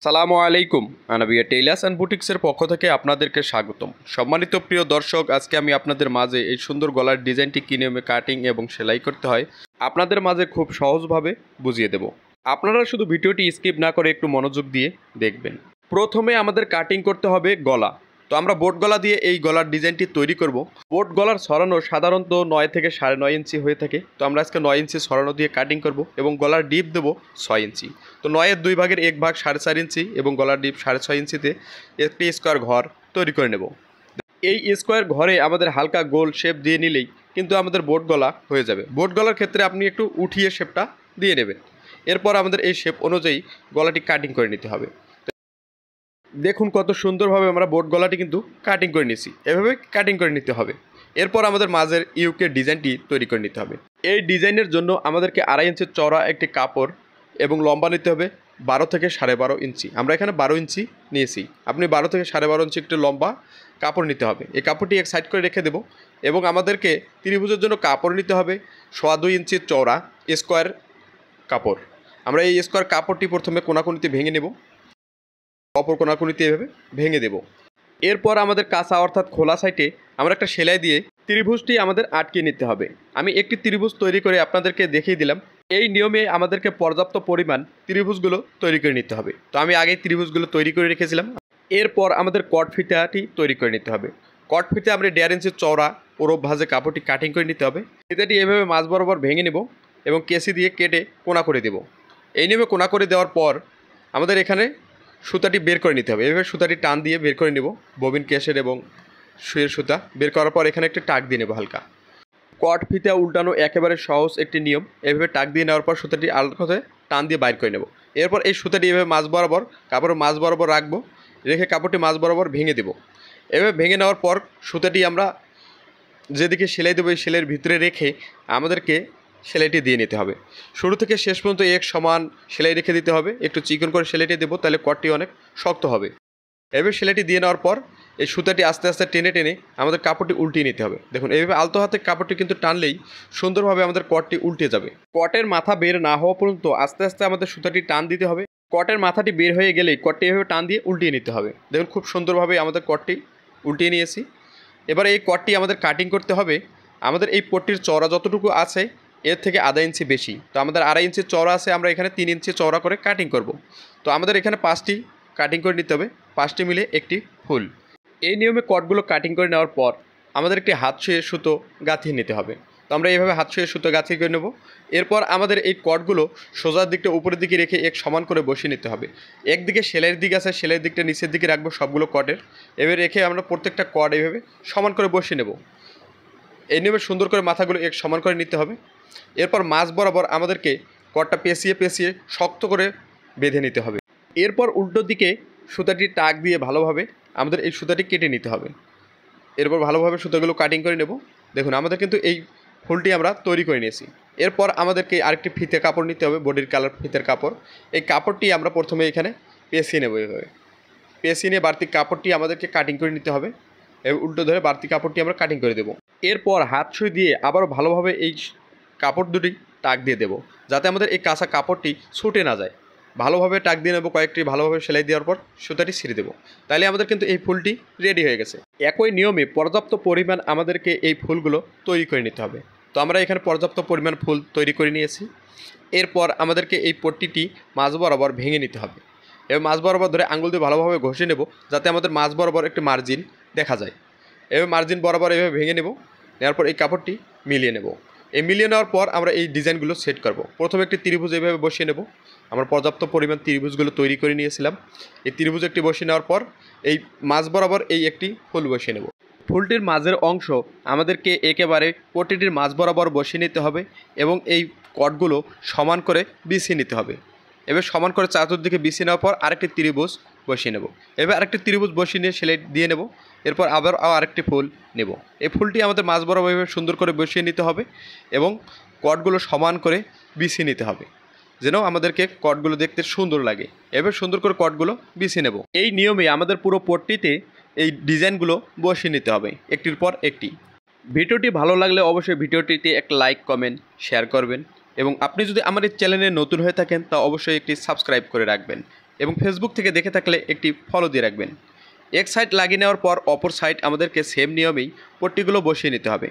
সালামু আলাইকুম। Anabia tailors and বুটিক্সের পক্ষ থেকে আপনাদেরকে স্বাগতম। সম্মানিত প্রিয় দর্শক, আজকে আমি আপনাদের মাঝে এই সুন্দর গলার ডিজাইনটি কী নিয়মে কাটিং এবং সেলাই করতে হয় আপনাদের মাঝে খুব সহজভাবে বুঝিয়ে দেব। আপনারা শুধু ভিডিওটি স্কিপ না করে একটু মনোযোগ দিয়ে দেখবেন। প্রথমে আমাদের কাটিং করতে হবে গলা। তো আমরা বোট গলা দিয়ে এই গলার ডিজাইনটি তৈরি করব। বোট গলার ছড়ানো সাধারণত 9 থেকে 9.5 ইঞ্চি হয়ে থাকে। তো আমরা আজকে 9 ইঞ্চি ছড়ানো দিয়ে কাটিং করব এবং গলার ডিপ দেবো 6 ইঞ্চি। তো 9-এর 2 ভাগের 1 ভাগ 4.5 ইঞ্চি এবং গলার ডিপ 6.5 ইঞ্চিতে একটি স্কোয়ার ঘর তৈরি করে নেব। এই স্কোয়ার ঘরে আমাদের হালকা গোল শেপ দিয়ে নিলেই কিন্তু আমাদের বোট গলা হয়ে যাবে। বোট গলার ক্ষেত্রে আপনি একটু উঠিয়ে শেপটা দিয়ে নেবেন। এরপর আমাদের এই শেপ অনুযায়ী গলাটি কাটিং করে নিতে হবে। দেখুন কত সুন্দরভাবে আমরা বোট গলাটি কিন্তু কাটিং করে নিয়েছি। এভাবে কাটিং করে নিতে হবে। এরপর আমাদের মাঝের ইউকের ডিজাইনটি তৈরি করে নিতে হবে। এই ডিজাইনের জন্য আমাদেরকে 2.5 ইঞ্চি চওড়া একটি কাপড় এবং লম্বা নিতে হবে 12 থেকে 12.5 ইঞ্চি। আমরা এখানে 12 ইঞ্চি নিয়েছি। আপনি 12 থেকে 12.5 ইঞ্চি একটু লম্বা কাপড় নিতে হবে। এই কাপড়টি এক সাইড করে রেখে দেব এবং আমাদেরকে ত্রিভুজের জন্য কাপড় নিতে হবে 2.25 ইঞ্চি চওড়া স্কোয়ার কাপড়। আমরা এই স্কোয়ার কাপড়টি প্রথমে কোনাকুনিতে ভেঙে নেব। অপর কোনাকুনিতে এভাবে ভেঙে দেব। এরপর আমাদের কাঁচা অর্থাৎ খোলা সাইডে আমরা একটা সেলাই দিয়ে ত্রিভুজটি আমাদের আটকে নিতে হবে। আমি একটি ত্রিভুজ তৈরি করে আপনাদেরকে দেখিয়ে দিলাম। এই নিয়মে আমাদেরকে পর্যাপ্ত পরিমাণ ত্রিভুজগুলো তৈরি করে নিতে হবে। তো আমি আগেই ত্রিভুজগুলো তৈরি করে রেখেছিলাম। এরপর আমাদের কট ফিতাটি তৈরি করে নিতে হবে। কট ফিতে আমরা 1.5 ইঞ্চি চওড়া ওরব ভাঁজে কাপড়টি কাটিং করে নিতে হবে। ফিতাটি এভাবে মাঝ বরাবর ভেঙে নেব এবং কেসি দিয়ে কেটে কোনা করে দেব। এই নিয়মে কোনা করে দেওয়ার পর আমাদের এখানে সুতাটি বের করে নিতে হবে। এভাবে সুতাটি টান দিয়ে বের করে নেব। ববিন কেসের এবং সুইয়ের সুতা বের করার পর এখানে একটি টাক দিয়ে নেব হালকা। কট ফিতা উল্টানো একেবারে সহজ একটি নিয়ম। এভাবে টাক দিয়ে নেওয়ার পর সুতাটি আলাদা টান দিয়ে বাইর করে নেব। এরপর এই সুতাটি এভাবে মাঝ বরাবর কাপড়ের মাঝ বরাবর রাখবো। রেখে কাপড়টি মাঝ বরাবর ভেঙে দেব। এভাবে ভেঙে নেওয়ার পর সুতাটি আমরা যেদিকে সেলাই দেবো এই সেলাইয়ের ভিতরে রেখে আমাদেরকে সেলাইটি দিয়ে নিতে হবে। শুরু থেকে শেষ পর্যন্ত এক সমান সেলাই রেখে দিতে হবে। একটু চিকন করে সেলাইটি দেবো, তাহলে কটটি অনেক শক্ত হবে। এভাবে সেলাইটি দিয়ে নেওয়ার পর এই সুতাটি আস্তে আস্তে টেনে টেনে আমাদের কাপড়টি উল্টিয়ে নিতে হবে। দেখুন এইভাবে আলতো হাতে কাপড়টি কিন্তু টানলেই সুন্দরভাবে আমাদের কটটি উল্টে যাবে। কটের মাথা বের না হওয়া পর্যন্ত আস্তে আস্তে আমাদের সুতাটি টান দিতে হবে। কটের মাথাটি বের হয়ে গেলেই কটটি এভাবে টান দিয়ে উল্টিয়ে নিতে হবে। দেখুন খুব সুন্দরভাবে আমাদের কটটি উল্টিয়ে নিয়েছি। এবার এই কটটি আমাদের কাটিং করতে হবে। আমাদের এই পট্টির চওড়া যতটুকু আছে এর থেকে আধা ইঞ্চি বেশি। তো আমাদের 2.5 ইঞ্চি চওড়া আছে, আমরা এখানে 3 ইঞ্চি চওড়া করে কাটিং করব। তো আমাদের এখানে 5টি কাটিং করে নিতে হবে, 5টি মিলে একটি ফুল। এই নিয়মে কটগুলো কাটিং করে নেওয়ার পর আমাদের একটি হাত ছুঁয়ে সুতো গাঁথিয়ে নিতে হবে। তো আমরা এইভাবে হাত ছুঁয়ে সুতো গাঁথিয়ে করে নেব। এরপর আমাদের এই কটগুলো সোজার দিকটা উপরের দিকে রেখে এক সমান করে বসিয়ে নিতে হবে। একদিকে সেলাইয়ের দিক আছে, সেলাইয়ের দিকটা নিচের দিকে রাখবো সবগুলো কটের। এভাবে রেখে আমরা প্রত্যেকটা কট এইভাবে সমান করে বসিয়ে নেব। এই নিয়মে সুন্দর করে মাথাগুলো এক সমান করে নিতে হবে। এরপর মাঝ বরাবর আমাদেরকে কটটা পেঁচিয়ে পেঁচিয়ে শক্ত করে বেঁধে নিতে হবে। এরপর উল্টো দিকে সুতাটি টাক দিয়ে ভালোভাবে আমাদের এই সুতাটি কেটে নিতে হবে। এরপর ভালোভাবে সুতাগুলো কাটিং করে নেব। দেখুন আমাদের কিন্তু এই ফুলটি আমরা তৈরি করে নিয়েছি। এরপর আমাদেরকে আরেকটি ফিতে কাপড় নিতে হবে, বডির কালার ফিতের কাপড়। এই কাপড়টি আমরা প্রথমে এখানে পেঁচিয়ে নেব। এভাবে পেঁচিয়ে নিয়ে বাড়তি কাপড়টি আমাদেরকে কাটিং করে নিতে হবে এবং উল্টো ধরে বাড়তি কাপড়টি আমরা কাটিং করে দেব। এরপর হাত সুই দিয়ে আবারও ভালোভাবে এই কাপড় দুটি টাক দিয়ে দেব, যাতে আমাদের এই কাঁচা কাপড়টি ছুটে না যায়। ভালোভাবে টাক দিয়ে নেব, কয়েকটি ভালোভাবে সেলাই দেওয়ার পর সুতাটি ছিঁড়ে দেবো। তাহলে আমাদের কিন্তু এই ফুলটি রেডি হয়ে গেছে। একই নিয়মে পর্যাপ্ত পরিমাণ আমাদেরকে এই ফুলগুলো তৈরি করে নিতে হবে। তো আমরা এখানে পর্যাপ্ত পরিমাণ ফুল তৈরি করে নিয়েছি। এরপর আমাদেরকে এই পট্টিটি মাঝ বরাবর ভেঙে নিতে হবে এবং মাঝ বরাবর ধরে আঙুল দিয়ে ভালোভাবে ঘষে নেব, যাতে আমাদের মাঝ বরাবর একটি মার্জিন দেখা যায়। এভাবে মার্জিন বরাবর এভাবে ভেঙে নেব। নেওয়ার পর এই কাপড়টি মিলিয়ে নেব। এই মিলিয়ে নেওয়ার পর আমরা এই ডিজাইনগুলো সেট করব। প্রথমে একটি ত্রিভুজ এভাবে বসিয়ে নেব। আমরা পর্যাপ্ত পরিমাণ ত্রিভুজগুলো তৈরি করে নিয়েছিলাম। এই ত্রিভুজ একটি বসিয়ে নেওয়ার পর এই মাঝ বরাবর এই একটি ফুল বসিয়ে নেব। ফুলটির মাঝের অংশ আমাদেরকে একেবারে পট্টিটির মাঝ বরাবর বসিয়ে নিতে হবে এবং এই কটগুলো সমান করে বিছিয়ে নিতে হবে। এবার সমান করে চাতুর্দিকে বিছিয়ে নেওয়ার পর আরেকটি ত্রিভুজ বসিয়ে নেব। এবার আরেকটি ত্রিভুজ বসিয়ে নিয়ে সেলাই দিয়ে নেব। এরপর আবার আরেকটি ফুল নেব। এই ফুলটি আমাদের মাঝ বরাবর সুন্দর করে বসিয়ে নিতে হবে এবং কটগুলো সমান করে বিছিয়ে নিতে হবে, যেন আমাদেরকে কটগুলো দেখতে সুন্দর লাগে। এবার সুন্দর করে কটগুলো বিছিয়ে নেব। এই নিয়মে আমাদের পুরো পট্টিতে এই ডিজাইনগুলো বসিয়ে নিতে হবে একটির পর একটি। ভিডিওটি ভালো লাগলে অবশ্যই ভিডিওটিতে একটা লাইক কমেন্ট শেয়ার করবেন এবং আপনি যদি আমার এই চ্যানেলে নতুন হয়ে থাকেন তা অবশ্যই একটি সাবস্ক্রাইব করে রাখবেন এবং ফেসবুক থেকে দেখে থাকলে একটি ফলো দিয়ে রাখবেন। এক সাইড লাগিয়ে নেওয়ার পর অপর সাইড আমাদেরকে সেম নিয়মেই পট্টিগুলো বসিয়ে নিতে হবে।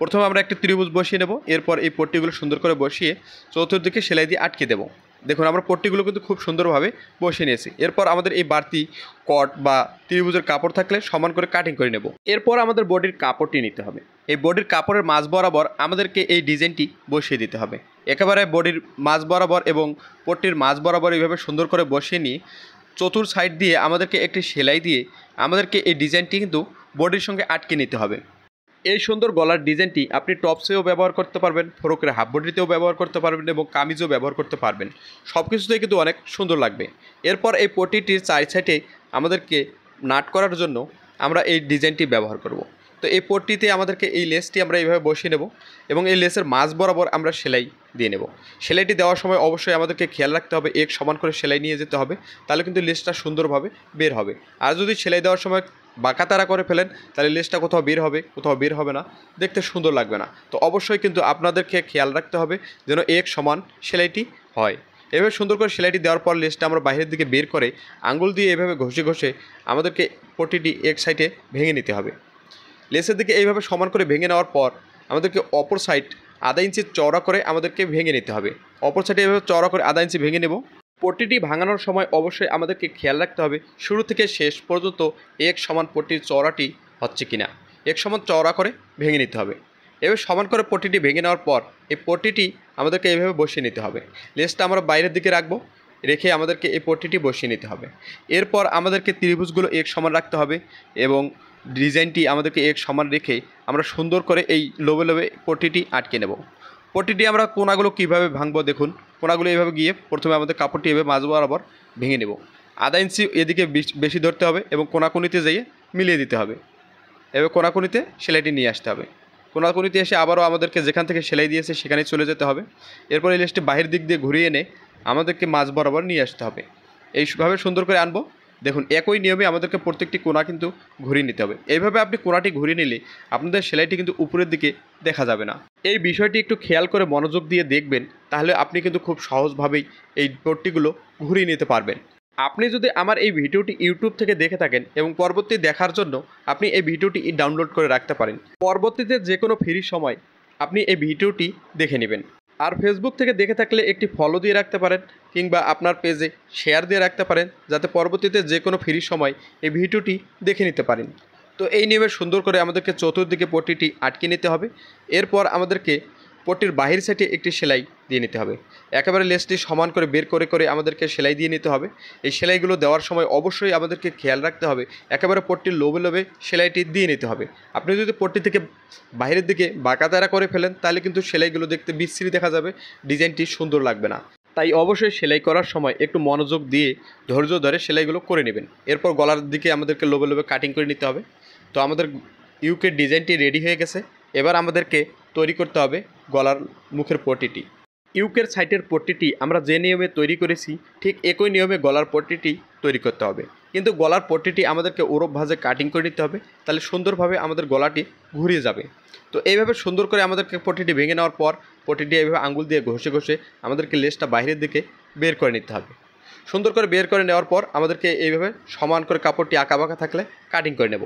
প্রথমে আমরা একটি ত্রিভুজ বসিয়ে নেব, এরপর এই পট্টিগুলো সুন্দর করে বসিয়ে চতুর্দিকে সেলাই দিয়ে আটকে দেবো। দেখুন আমরা পট্টিগুলো কিন্তু খুব সুন্দরভাবে বসিয়ে নিয়েছি। এরপর আমাদের এই বাড়তি কট বা ত্রিভুজের কাপড় থাকলে সমান করে কাটিং করে নেব। এরপর আমাদের বডির কাপড়টি নিতে হবে। এই বডির কাপড়ের মাঝ বরাবর আমাদেরকে এই ডিজাইনটি বসিয়ে দিতে হবে। একেবারে বডির মাঝ বরাবর এবং পট্টির মাঝ বরাবর এইভাবে সুন্দর করে বসিয়ে নিয়ে চতুর সাইড দিয়ে আমাদেরকে একটি সেলাই দিয়ে আমাদেরকে এই ডিজাইনটি কিন্তু বডির সঙ্গে আটকে নিতে হবে। এই সুন্দর গলার ডিজাইনটি আপনি টপসেও ব্যবহার করতে পারবেন, ফ্রকের হাফ বডিতেও ব্যবহার করতে পারবেন এবং কামিজও ব্যবহার করতে পারবেন। সব কিছুতেই কিন্তু অনেক সুন্দর লাগবে। এরপর এই পট্টিটির চার সাইডে আমাদেরকে নাট করার জন্য আমরা এই ডিজাইনটি ব্যবহার করব। তো এই পট্টিতে আমাদেরকে এই লেসটি আমরা এইভাবে বসিয়ে নেব এবং এই লেসের মাঝ বরাবর আমরা সেলাই দিয়ে নেব। সেলাইটি দেওয়ার সময় অবশ্যই আমাদেরকে খেয়াল রাখতে হবে এক সমান করে সেলাই নিয়ে যেতে হবে, তাহলে কিন্তু লেসটা সুন্দরভাবে বের হবে। আর যদি সেলাই দেওয়ার সময় বাঁকাতারা করে ফেলেন তাহলে লেসটা কোথাও বের হবে, কোথাও বের হবে না, দেখতে সুন্দর লাগবে না। তো অবশ্যই কিন্তু আপনাদেরকে খেয়াল রাখতে হবে যেন এক সমান সেলাইটি হয়। এভাবে সুন্দর করে সেলাইটি দেওয়ার পর লেসটা আমরা বাইরের দিকে বের করে আঙুল দিয়ে এভাবে ঘষে ঘষে আমাদেরকে পট্টিটি এক সাইডে ভেঙে নিতে হবে। লেসের দিকে এইভাবে সমান করে ভেঙে নেওয়ার পর আমাদেরকে অপর সাইড আধা ইঞ্চি চওড়া করে আমাদেরকে ভেঙে নিতে হবে। অপর সাইডে এভাবে চওড়া করে আধা ইঞ্চি ভেঙে নেব। পট্টিটি ভাঙানোর সময় অবশ্যই আমাদেরকে খেয়াল রাখতে হবে শুরু থেকে শেষ পর্যন্ত এক সমান পট্টির চওড়াটি হচ্ছে কিনা, এক সমান চওড়া করে ভেঙে নিতে হবে। এভাবে সমান করে পট্টিটি ভেঙে নেওয়ার পর এই পট্টিটি আমাদেরকে এইভাবে বসিয়ে নিতে হবে। লেসটা আমরা বাইরের দিকে রাখবো, রেখে আমাদেরকে এই পট্টিটি বসিয়ে নিতে হবে। এরপর আমাদেরকে ত্রিভুজগুলো এক সমান রাখতে হবে এবং ডিজাইনটি আমাদেরকে এক সমান রেখে আমরা সুন্দর করে এই লোবে লোবে পট্টিটি আটকে নেব। পট্টিটি আমরা কোনাগুলো কীভাবে ভাঙবো দেখুন। কোনাগুলো এইভাবে গিয়ে প্রথমে আমাদের কাপড়টি এভাবে মাঝ বরাবর ভেঙে নেব। আধা ইঞ্চি এদিকে বেশি ধরতে হবে এবং কোনাকুনিতে যেয়ে মিলিয়ে দিতে হবে। এবার কোনাকুনিতে সেলাইটি নিয়ে আসতে হবে। কোনাকুনিতে এসে আবারও আমাদেরকে যেখান থেকে সেলাই দিয়েছে সেখানে চলে যেতে হবে। এরপর এই লেসটি বাহির দিক দিয়ে ঘুরিয়ে এনে আমাদেরকে মাঝ বরাবর নিয়ে আসতে হবে। এইভাবে সুন্দর করে আনবো। দেখুন একই নিয়মে আমাদেরকে প্রত্যেকটি কোনা কিন্তু ঘুরিয়ে নিতে হবে। এইভাবে আপনি কোনাটি ঘুরিয়ে নিলে আপনাদের সেলাইটি কিন্তু উপরের দিকে দেখা যাবে না। এই বিষয়টি একটু খেয়াল করে মনোযোগ দিয়ে দেখবেন, তাহলে আপনি কিন্তু খুব সহজভাবেই এই পট্টিগুলো ঘুরিয়ে নিতে পারবেন। আপনি যদি আমার এই ভিডিওটি ইউটিউব থেকে দেখে থাকেন এবং পরবর্তী দেখার জন্য আপনি এই ভিডিওটি ডাউনলোড করে রাখতে পারেন। পরবর্তীতে যে কোনো ফ্রি সময় আপনি এই ভিডিওটি দেখে নেবেন। আর ফেসবুক থেকে দেখে থাকলে একটি ফলো দিয়ে রাখতে পারেন কিংবা আপনার পেজে শেয়ার দিয়ে রাখতে পারেন, যাতে পরবর্তীতে যে কোনো ফ্রি সময় এই ভিডিওটি দেখে নিতে পারেন। তো এই নিয়মে সুন্দর করে আমাদেরকে চতুর্দিকে পট্টিটি আটকে নিতে হবে। এরপর আমাদেরকে পট্টির বাহির সাইডে একটি সেলাই দিয়ে নিতে হবে। একেবারে লেসটি সমান করে বের করে করে আমাদেরকে সেলাই দিয়ে নিতে হবে। এই সেলাইগুলো দেওয়ার সময় অবশ্যই আমাদেরকে খেয়াল রাখতে হবে একেবারে পট্টির লোবে লোবে সেলাইটি দিয়ে নিতে হবে। আপনি যদি পট্টি থেকে বাইরের দিকে বাঁকাতারা করে ফেলেন তাহলে কিন্তু সেলাইগুলো দেখতে বিশ্রী দেখা যাবে, ডিজাইনটি সুন্দর লাগবে না। তাই অবশ্যই সেলাই করার সময় একটু মনোযোগ দিয়ে ধৈর্য ধরে সেলাইগুলো করে নেবেন। এরপর গলার দিকে আমাদেরকে লোবে লোবে কাটিং করে নিতে হবে। তো আমাদের ইউকের ডিজাইনটি রেডি হয়ে গেছে। এবার আমাদেরকে তৈরি করতে হবে গলার মুখের পট্টিটি। ইউকের সাইডের পট্টিটি আমরা যে নিয়মে তৈরি করেছি ঠিক একই নিয়মে গলার পট্টিটি তৈরি করতে হবে, কিন্তু গলার পট্টিটি আমাদেরকে ওরপ ভাঁজে কাটিং করে নিতে হবে, তাহলে সুন্দরভাবে আমাদের গলাটি ঘুরিয়ে যাবে। তো এইভাবে সুন্দর করে আমাদেরকে পট্টিটি ভেঙে নেওয়ার পর পট্টিটি এইভাবে আঙুল দিয়ে ঘষে ঘষে আমাদেরকে লেসটা বাইরের দিকে বের করে নিতে হবে। সুন্দর করে বের করে নেওয়ার পর আমাদেরকে এইভাবে সমান করে কাপড়টি আঁকা বাঁকা থাকলে কাটিং করে নেব।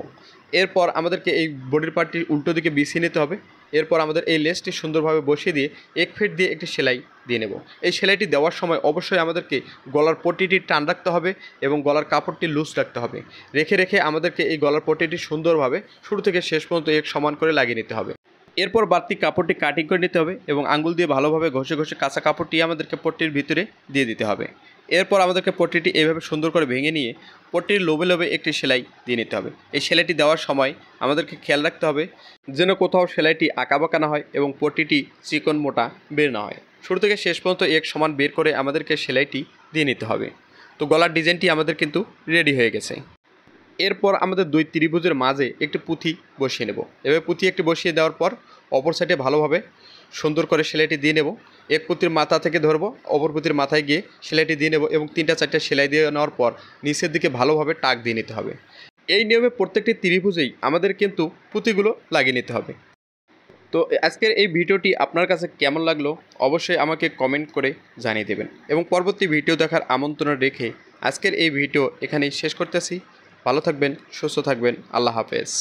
এরপর আমাদেরকে এই বডির পার্টটি উল্টো দিকে বিছিয়ে নিতে হবে। এরপর আমাদের এই লেসটি সুন্দরভাবে বসিয়ে দিয়ে এক ফিট দিয়ে একটি সেলাই দিয়ে নেব। এই সেলাইটি দেওয়ার সময় অবশ্যই আমাদেরকে গলার পট্টিটি টান রাখতে হবে এবং গলার কাপড়টি লুজ রাখতে হবে। রেখে রেখে আমাদেরকে এই গলার পট্টিটি সুন্দরভাবে শুরু থেকে শেষ পর্যন্ত এক সমান করে লাগিয়ে নিতে হবে। এরপর বাড়তি কাপড়টি কাটিং করে নিতে হবে এবং আঙ্গুল দিয়ে ভালোভাবে ঘষে ঘষে কাঁচা কাপড়টি আমাদেরকে পট্টির ভিতরে দিয়ে দিতে হবে। এরপর আমাদেরকে পট্টিটি এইভাবে সুন্দর করে ভেঙে নিয়ে পট্টির লোবে লোবে একটি সেলাই দিয়ে নিতে হবে। এই সেলাইটি দেওয়ার সময় আমাদেরকে খেয়াল রাখতে হবে যেন কোথাও সেলাইটি আঁকাবাঁকা না হয় এবং পট্টিটি চিকন মোটা বের না হয়। শুরু থেকে শেষ পর্যন্ত এক সমান বের করে আমাদেরকে সেলাইটি দিয়ে নিতে হবে। তো গলার ডিজাইনটি আমাদের কিন্তু রেডি হয়ে গেছে। এরপর আমাদের দুই ত্রিভুজের মাঝে একটি পুঁথি বসিয়ে নেব। এভাবে পুঁথি একটি বসিয়ে দেওয়ার পর অপর সাইডে ভালোভাবে সুন্দর করে সেলাইটি দিয়ে নেব। এক পুঁতির মাথা থেকে ধরবো, অপর পুঁতির মাথায় গিয়ে সেলাইটি দিয়ে নেব এবং 3-4 সেলাই দিয়ে নেওয়ার পর নিচের দিকে ভালোভাবে টাক দিয়ে নিতে হবে। এই নিয়মে প্রত্যেকটি ত্রিভুজেই আমাদের কিন্তু পুঁতিগুলো লাগিয়ে নিতে হবে। তো আজকের এই ভিডিওটি আপনার কাছে কেমন লাগলো অবশ্যই আমাকে কমেন্ট করে জানিয়ে দেবেন এবং পরবর্তী ভিডিও দেখার আমন্ত্রণ রেখে আজকের এই ভিডিও এখানেই শেষ করতেছি। ভালো থাকবেন, সুস্থ থাকবেন, আল্লাহ হাফেজ।